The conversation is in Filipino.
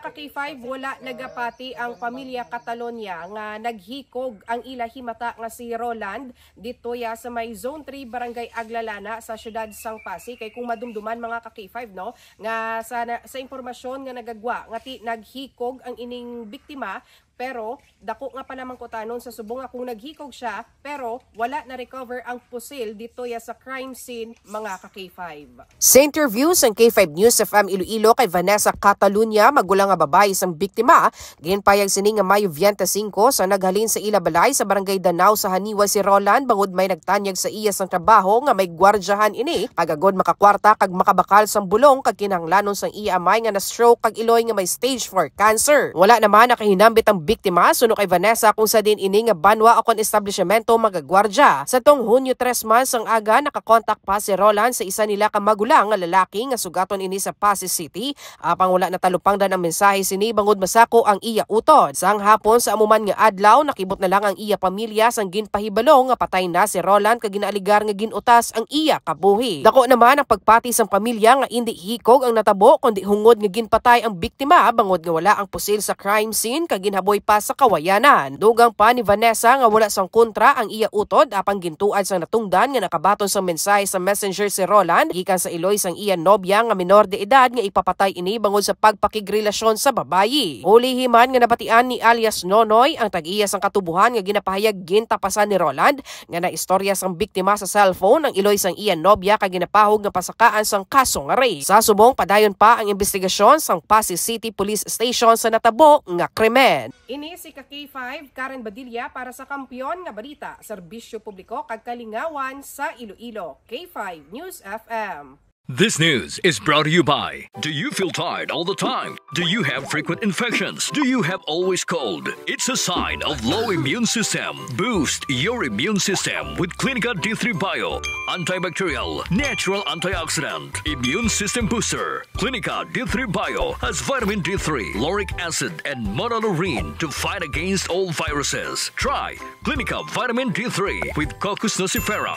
Mga ka-K5, wala nagapati ang pamilya Catalonia nga naghikog ang ila himata nga si Roland dito ya sa may Zone 3 Barangay Aglalana sa siyudad Sang Pasig. Kay kung madumduman mga ka-K5 no nga sa impormasyon nga nagagwa nga naghikog ang ining biktima. Pero dako nga pa naman ko tanon sa subong nga kung naghikog siya pero wala na recover ang pusil dito ya sa crime scene mga ka-K5. Sa interview sa K5 News FM Iloilo kay Vanessa Catalunya, magulang nga babae sang biktima, ginpayag sini nga Mayo 25 sa naghalin sa ila balay sa Barangay Danao sa Haniwa si Roland bangod may nagtanyag sa iya sang trabaho nga may gwardyahan ini pagagod makakwarta kag makabakal sang bulong kag kinahanglanon sang iya amay nga na stroke kag iloy nga may stage 4 cancer. Wala naman nakahinambit ang biktima suno kay Vanessa kung sa din ini nga banwa o kon establishmento magagwardya. Sa tong Hunyo 3 months ang aga nakakontak pa si Roland sa isa nila ka magulang nga lalaki nga sugaton ini sa Pasig City apang wala natalupang dan ang mensahe sini bangod masako ang iya utod. Sang hapon sa amuman nga adlaw nakibot na lang ang iya pamilya sang ginpahibalo nga patay na si Roland kag ginaaligar nga ginutas ang iya kabuhi. Dako naman ang pagpati sang pamilya nga indi hikog ang natabo kundi hungod nga ginpatay ang biktima bangod nga wala ang pusil sa crime scene kag ginhaboy pa sa kawayanan. Dugang pa ni Vanessa nga wala sang kontra ang iya utod apang gintuad sang natungdan nga nakabaton sang mensahe sa messenger si Roland gikan sa iloy sang iya nobya nga minor de edad nga ipapatay ini bangod sa pagpakigrelasyon sa babayi. Ulihiman nga nabatian ni alias Nonoy ang tag-iya sang katubuhan nga ginapahayag gintapasan ni Roland nga naistorya sang biktima sa cellphone ang iloy sang iya nobya kag ginapahog nga pasakaan sang kaso nga rape. Sa subong padayon pa ang investigasyon sang Pasig City Police Station sa natabo nga krimen. Ini si ka-K5 Karen Badilla para sa Kampiyon nga Balita, Serbisyo Publiko kag Kalingawan sa Iloilo. K5 News FM. This news is brought to you by, do you feel tired all the time? Do you have frequent infections? Do you have always cold? It's a sign of low immune system. Boost your immune system with Clinica D3 Bio. Antibacterial, natural antioxidant, immune system booster. Clinica D3 Bio has vitamin D3, lauric acid, and monolurine to fight against all viruses. Try Clinica Vitamin D3 with Coccus nocifera.